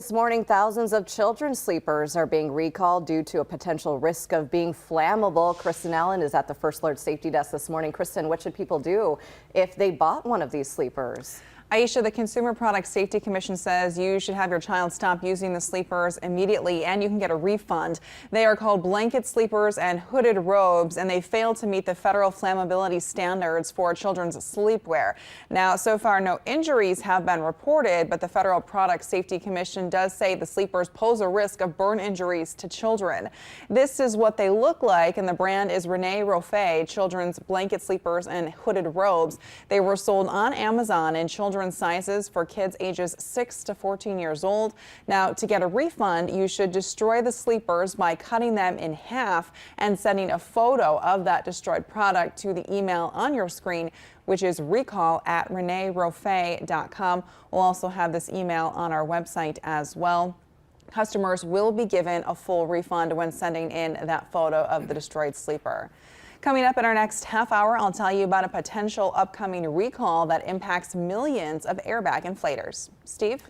This morning, thousands of children's sleepers are being recalled due to a potential risk of being flammable. Kristen Allen is at the First Alert Safety Desk this morning. Kristen, what should people do if they bought one of these sleepers? Aisha, the Consumer Product Safety Commission says you should have your child stop using the sleepers immediately and you can get a refund. They are called blanket sleepers and hooded robes, and they fail to meet the federal flammability standards for children's sleepwear. Now, so far, no injuries have been reported, but the Federal Product Safety Commission does say the sleepers pose a risk of burn injuries to children. This is what they look like, and the brand is Rene Roffé children's blanket sleepers and hooded robes. They were sold on Amazon in children's sizes for kids ages 6 to 14 years old. Now, to get a refund, you should destroy the sleepers by cutting them in half and sending a photo of that destroyed product to the email on your screen, which is recall@reneroffé.com. We'll also have this email on our website as well. Customers will be given a full refund when sending in that photo of the destroyed sleeper. Coming up in our next half hour, I'll tell you about a potential upcoming recall that impacts millions of airbag inflators. Steve?